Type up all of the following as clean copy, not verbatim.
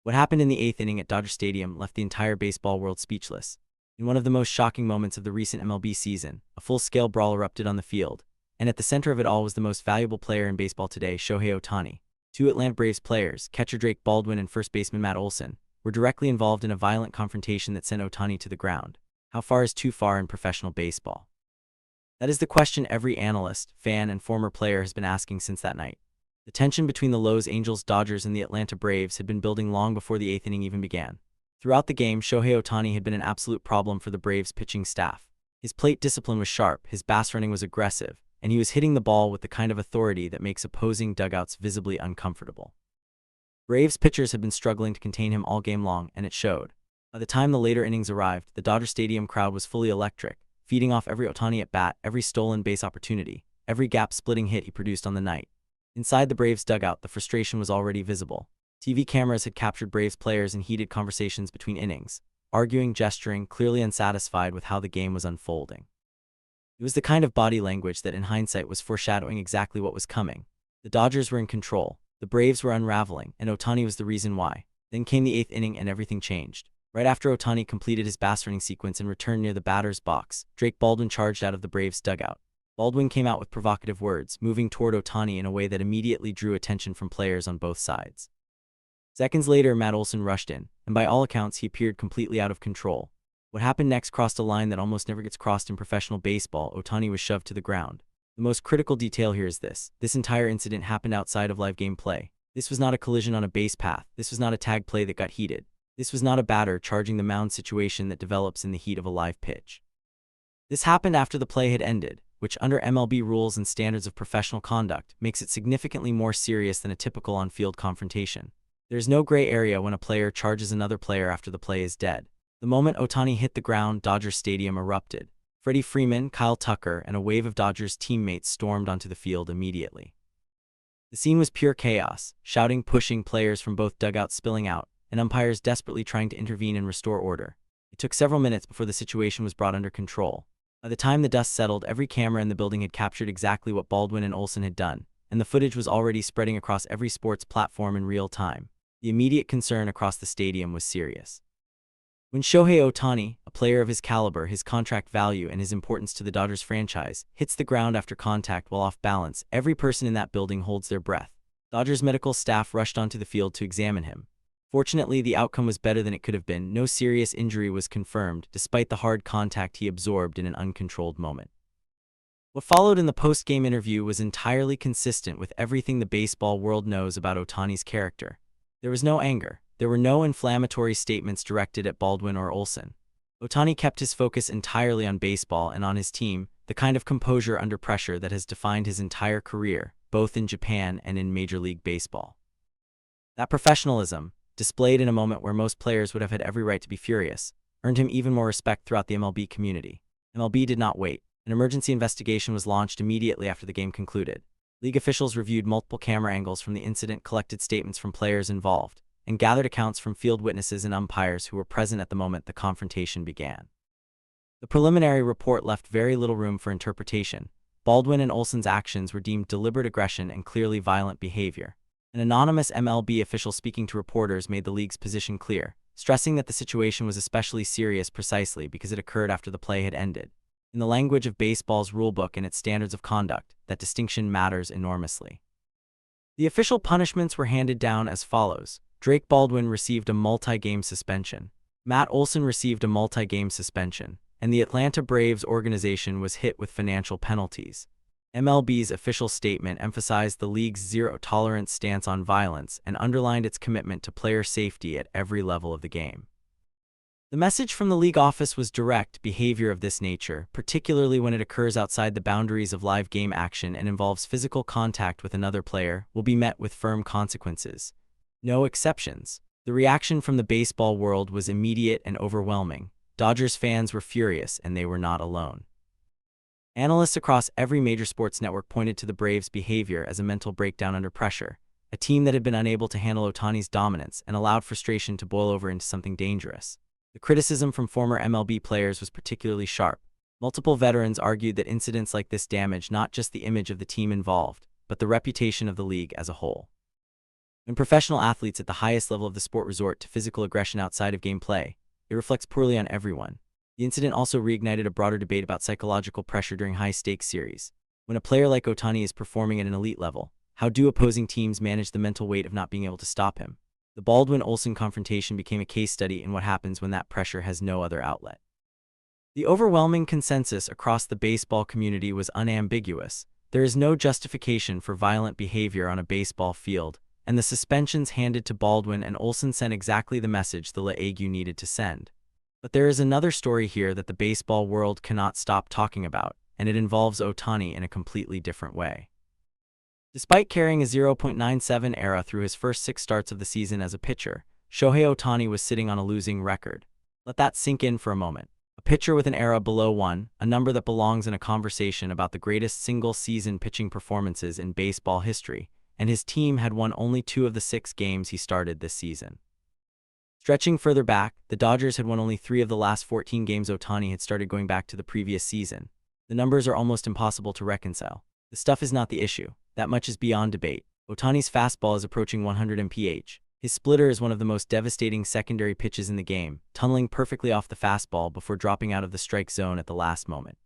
What happened in the eighth inning at Dodger Stadium left the entire baseball world speechless. In one of the most shocking moments of the recent MLB season, a full-scale brawl erupted on the field, and at the center of it all was the most valuable player in baseball today, Shohei Ohtani. Two Atlanta Braves players, catcher Drake Baldwin and first baseman Matt Olson, were directly involved in a violent confrontation that sent Ohtani to the ground. How far is too far in professional baseball? That is the question every analyst, fan, and former player has been asking since that night. The tension between the Los Angeles Dodgers and the Atlanta Braves had been building long before the eighth inning even began. Throughout the game, Shohei Ohtani had been an absolute problem for the Braves' pitching staff. His plate discipline was sharp, his base running was aggressive, and he was hitting the ball with the kind of authority that makes opposing dugouts visibly uncomfortable. Braves pitchers had been struggling to contain him all game long, and it showed. By the time the later innings arrived, the Dodger Stadium crowd was fully electric, feeding off every Ohtani at-bat, every stolen base opportunity, every gap-splitting hit he produced on the night. Inside the Braves' dugout, the frustration was already visible. TV cameras had captured Braves players in heated conversations between innings, arguing, gesturing, clearly unsatisfied with how the game was unfolding. It was the kind of body language that in hindsight was foreshadowing exactly what was coming. The Dodgers were in control, the Braves were unraveling, and Ohtani was the reason why. Then came the eighth inning and everything changed. Right after Ohtani completed his base running sequence and returned near the batter's box, Drake Baldwin charged out of the Braves' dugout. Baldwin came out with provocative words, moving toward Ohtani in a way that immediately drew attention from players on both sides. Seconds later, Matt Olson rushed in, and by all accounts, he appeared completely out of control. What happened next crossed a line that almost never gets crossed in professional baseball. Ohtani was shoved to the ground. The most critical detail here is this entire incident happened outside of live game play. This was not a collision on a base path. This was not a tag play that got heated. This was not a batter charging the mound situation that develops in the heat of a live pitch. This happened after the play had ended, which under MLB rules and standards of professional conduct makes it significantly more serious than a typical on-field confrontation. There is no gray area when a player charges another player after the play is dead. The moment Ohtani hit the ground, Dodger Stadium erupted. Freddie Freeman, Kyle Tucker, and a wave of Dodgers teammates stormed onto the field immediately. The scene was pure chaos, shouting, pushing, players from both dugouts spilling out, and umpires desperately trying to intervene and restore order. It took several minutes before the situation was brought under control. By the time the dust settled, every camera in the building had captured exactly what Baldwin and Olson had done, and the footage was already spreading across every sports platform in real time. The immediate concern across the stadium was serious. When Shohei Ohtani, a player of his caliber, his contract value, and his importance to the Dodgers franchise, hits the ground after contact while off balance, every person in that building holds their breath. Dodgers medical staff rushed onto the field to examine him. Fortunately, the outcome was better than it could have been. No serious injury was confirmed, despite the hard contact he absorbed in an uncontrolled moment. What followed in the post-game interview was entirely consistent with everything the baseball world knows about Ohtani's character. There was no anger. There were no inflammatory statements directed at Baldwin or Olson. Ohtani kept his focus entirely on baseball and on his team, the kind of composure under pressure that has defined his entire career, both in Japan and in Major League Baseball. That professionalism, displayed in a moment where most players would have had every right to be furious, earned him even more respect throughout the MLB community. MLB did not wait. An emergency investigation was launched immediately after the game concluded. League officials reviewed multiple camera angles from the incident, collected statements from players involved, and gathered accounts from field witnesses and umpires who were present at the moment the confrontation began. The preliminary report left very little room for interpretation. Baldwin and Olson's actions were deemed deliberate aggression and clearly violent behavior. An anonymous MLB official speaking to reporters made the league's position clear, stressing that the situation was especially serious precisely because it occurred after the play had ended. In the language of baseball's rulebook and its standards of conduct, that distinction matters enormously. The official punishments were handed down as follows. Drake Baldwin received a multi-game suspension. Matt Olson received a multi-game suspension, and the Atlanta Braves organization was hit with financial penalties. MLB's official statement emphasized the league's zero-tolerance stance on violence and underlined its commitment to player safety at every level of the game. The message from the league office was direct. Behavior of this nature, particularly when it occurs outside the boundaries of live game action and involves physical contact with another player, will be met with firm consequences. No exceptions. The reaction from the baseball world was immediate and overwhelming. Dodgers fans were furious, and they were not alone. Analysts across every major sports network pointed to the Braves' behavior as a mental breakdown under pressure, a team that had been unable to handle Ohtani's dominance and allowed frustration to boil over into something dangerous. The criticism from former MLB players was particularly sharp. Multiple veterans argued that incidents like this damage not just the image of the team involved, but the reputation of the league as a whole. When professional athletes at the highest level of the sport resort to physical aggression outside of gameplay, it reflects poorly on everyone. The incident also reignited a broader debate about psychological pressure during high-stakes series. When a player like Ohtani is performing at an elite level, how do opposing teams manage the mental weight of not being able to stop him? The Baldwin-Olsen confrontation became a case study in what happens when that pressure has no other outlet. The overwhelming consensus across the baseball community was unambiguous. There is no justification for violent behavior on a baseball field, and the suspensions handed to Baldwin and Olsen sent exactly the message the League needed to send. But there is another story here that the baseball world cannot stop talking about, and it involves Ohtani in a completely different way. Despite carrying a 0.97 ERA through his first 6 starts of the season as a pitcher, Shohei Ohtani was sitting on a losing record. Let that sink in for a moment. A pitcher with an ERA below 1, a number that belongs in a conversation about the greatest single-season pitching performances in baseball history, and his team had won only 2 of the 6 games he started this season. Stretching further back, the Dodgers had won only 3 of the last 14 games Ohtani had started going back to the previous season. The numbers are almost impossible to reconcile. The stuff is not the issue. That much is beyond debate. Ohtani's fastball is approaching 100 mph. His splitter is one of the most devastating secondary pitches in the game, tunneling perfectly off the fastball before dropping out of the strike zone at the last moment.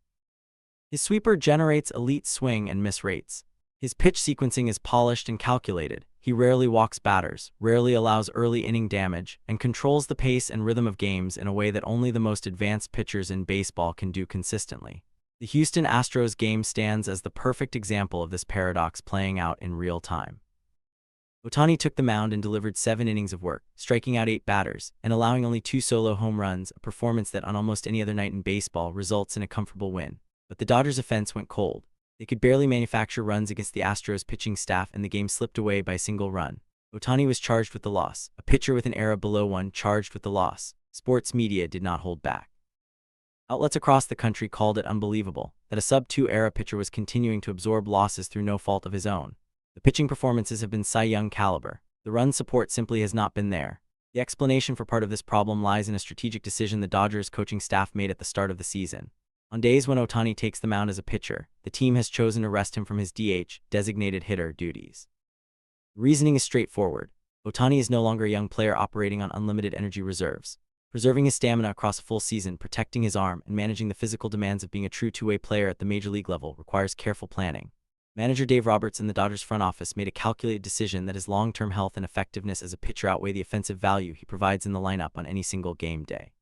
His sweeper generates elite swing and miss rates. His pitch sequencing is polished and calculated. He rarely walks batters, rarely allows early inning damage, and controls the pace and rhythm of games in a way that only the most advanced pitchers in baseball can do consistently. The Houston Astros game stands as the perfect example of this paradox playing out in real time. Ohtani took the mound and delivered 7 innings of work, striking out 8 batters, and allowing only 2 solo home runs, a performance that on almost any other night in baseball results in a comfortable win. But the Dodgers' offense went cold. They could barely manufacture runs against the Astros pitching staff, and the game slipped away by a single run. Ohtani was charged with the loss. A pitcher with an ERA below 1 charged with the loss. Sports media did not hold back. Outlets across the country called it unbelievable that a sub-2 ERA pitcher was continuing to absorb losses through no fault of his own. The pitching performances have been Cy Young caliber. The run support simply has not been there. The explanation for part of this problem lies in a strategic decision the Dodgers coaching staff made at the start of the season. On days when Ohtani takes the mound as a pitcher, the team has chosen to rest him from his DH, designated hitter, duties. The reasoning is straightforward. Ohtani is no longer a young player operating on unlimited energy reserves. Preserving his stamina across a full season, protecting his arm, and managing the physical demands of being a true two-way player at the major league level requires careful planning. Manager Dave Roberts in the Dodgers front office made a calculated decision that his long-term health and effectiveness as a pitcher outweigh the offensive value he provides in the lineup on any single game day.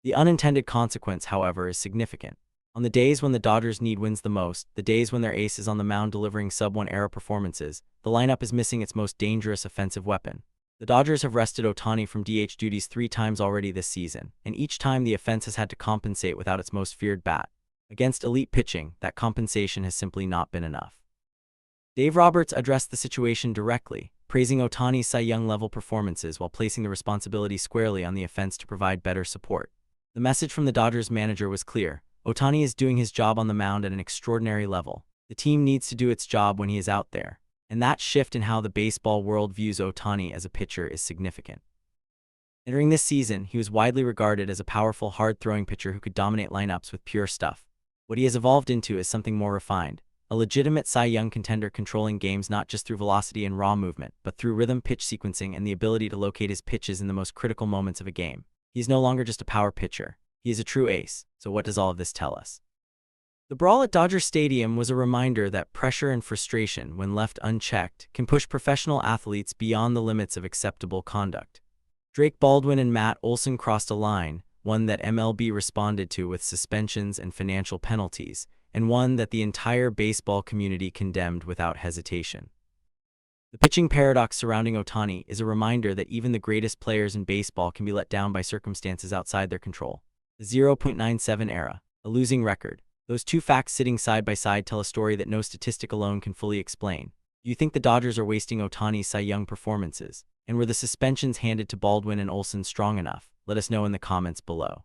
The unintended consequence, however, is significant. On the days when the Dodgers need wins the most, the days when their ace is on the mound delivering sub-1 ERA performances, the lineup is missing its most dangerous offensive weapon. The Dodgers have rested Ohtani from DH duties 3 times already this season, and each time the offense has had to compensate without its most feared bat. Against elite pitching, that compensation has simply not been enough. Dave Roberts addressed the situation directly, praising Ohtani's Cy Young-level performances while placing the responsibility squarely on the offense to provide better support. The message from the Dodgers manager was clear. Ohtani is doing his job on the mound at an extraordinary level. The team needs to do its job when he is out there. And that shift in how the baseball world views Ohtani as a pitcher is significant. Entering this season, he was widely regarded as a powerful, hard-throwing pitcher who could dominate lineups with pure stuff. What he has evolved into is something more refined, a legitimate Cy Young contender controlling games not just through velocity and raw movement, but through rhythm, pitch sequencing, and the ability to locate his pitches in the most critical moments of a game. He is no longer just a power pitcher. He is a true ace. So what does all of this tell us? The brawl at Dodger Stadium was a reminder that pressure and frustration, when left unchecked, can push professional athletes beyond the limits of acceptable conduct. Drake Baldwin and Matt Olson crossed a line, one that MLB responded to with suspensions and financial penalties, and one that the entire baseball community condemned without hesitation. The pitching paradox surrounding Ohtani is a reminder that even the greatest players in baseball can be let down by circumstances outside their control. The 0.97 ERA, a losing record. Those two facts sitting side by side tell a story that no statistic alone can fully explain. Do you think the Dodgers are wasting Ohtani's Cy Young performances? And were the suspensions handed to Baldwin and Olsen strong enough? Let us know in the comments below.